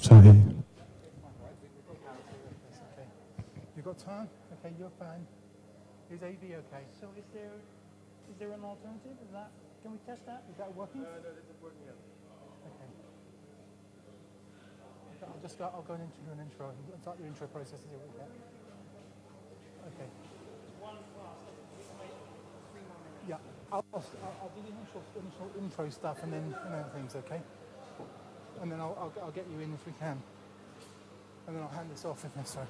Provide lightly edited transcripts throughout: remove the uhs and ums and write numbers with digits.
Sorry. You got time? Okay, you're fine. Is AV okay? So is there an alternative? Can we test that? Is that working? No, this is working yet. Okay. I'll go and do an intro. I'll start the intro process and see what we get. Okay. Yeah, I'll do the initial intro stuff and then things, okay? And then I'll get you in if we can. And then I'll hand this off if necessary.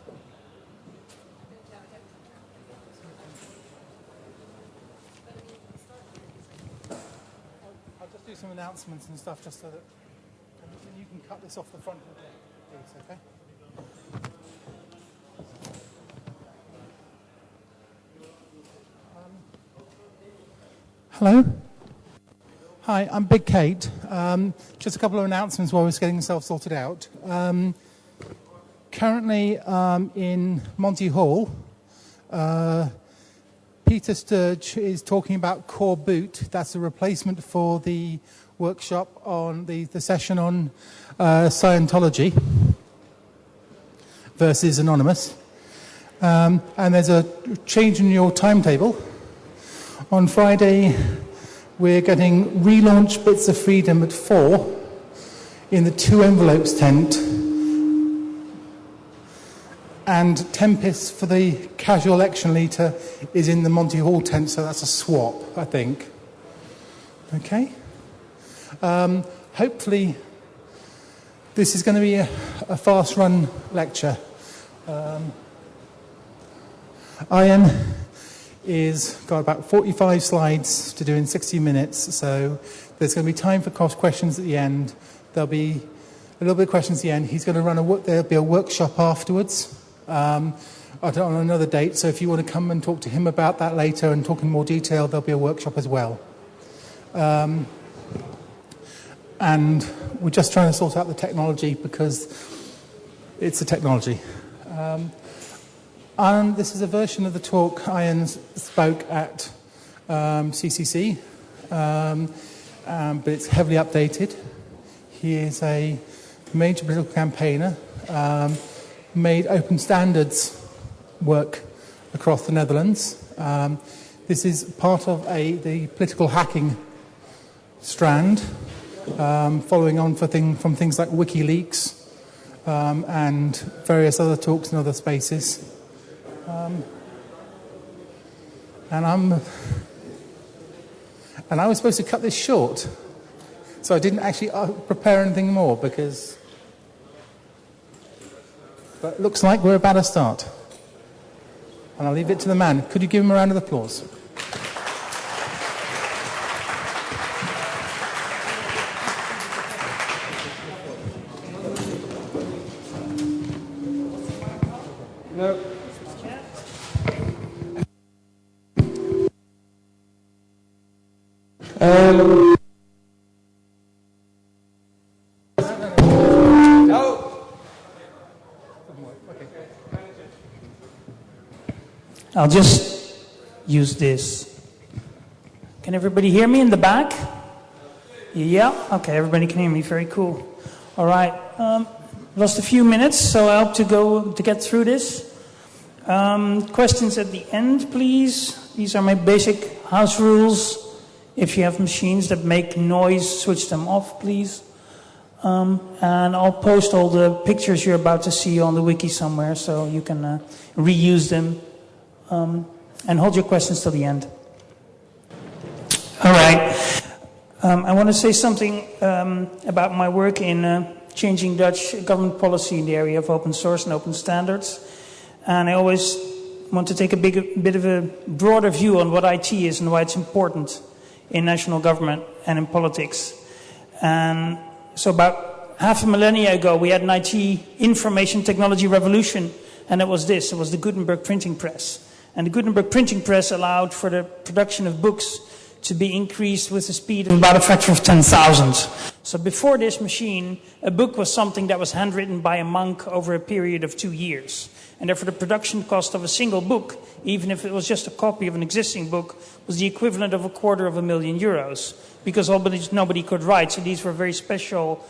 I'll just do some announcements and stuff just so that and you can cut this off the front of the piece, okay? Hello. Hi, I'm Big Kate. Just a couple of announcements while we're getting ourselves sorted out. Currently in Monty Hall, Peter Sturge is talking about Core Boot. That's a replacement for the workshop on the session on Scientology versus Anonymous. And there's a change in your timetable. On Friday, we're getting relaunch Bits of Freedom at 4 in the Two Envelopes tent, and Tempest for the casual election leader is in the Monty Hall tent, so that's a swap, I think. Okay? Hopefully, this is going to be a fast-run lecture. Arjen is got about 45 slides to do in 60 minutes, so there's going to be time for questions at the end. There'll be a little bit of questions at the end. He's going to there'll be a workshop afterwards on another date, so if you want to come and talk to him about that later and talk in more detail, there'll be a workshop as well. And we're just trying to sort out the technology because it's the technology. And this is a version of the talk Arjen spoke at CCC, but it's heavily updated. He is a major political campaigner, made open standards work across the Netherlands. This is part of the political hacking strand, following on from things like WikiLeaks and various other talks in other spaces. And I was supposed to cut this short, so I didn't actually prepare anything more but it looks like we're about to start. And I'll leave it to the man. Could you give him a round of applause? No. I'll just use this. Can everybody hear me in the back? Yeah? Okay, everybody can hear me. Very cool. All right. Lost a few minutes, so I hope to get through this. Questions at the end, please. These are my basic house rules. If you have machines that make noise, switch them off, please. And I'll post all the pictures you're about to see on the wiki somewhere, so you can reuse them. And hold your questions till the end. All right. I want to say something about my work in changing Dutch government policy in the area of open source and open standards. And I always want to take a bit of a broader view on what IT is and why it's important in national government and in politics. And so about half a millennia ago, we had an IT information technology revolution, and it was this. It was the Gutenberg printing press. And the Gutenberg printing press allowed for the production of books to be increased with a speed of about a factor of 10,000. So before this machine, a book was something that was handwritten by a monk over a period of 2 years. And therefore the production cost of a single book, even if it was just a copy of an existing book, was the equivalent of €250,000, because nobody could write. So these were very special,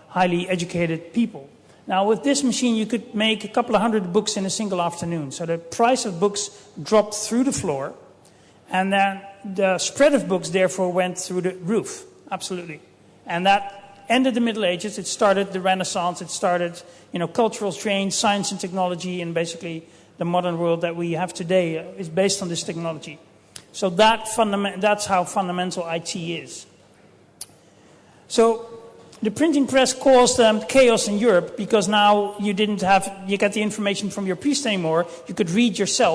highly educated people. Now with this machine you could make a couple of hundred books in a single afternoon. So the price of books dropped through the floor, and then the spread of books therefore went through the roof. Absolutely. And that ended the Middle Ages. It started the Renaissance. It started, cultural change, science and technology, and basically the modern world that we have today is based on this technology. So that's how fundamental IT is. So the printing press caused chaos in Europe, because now you get the information from your priest anymore. You could read yourself.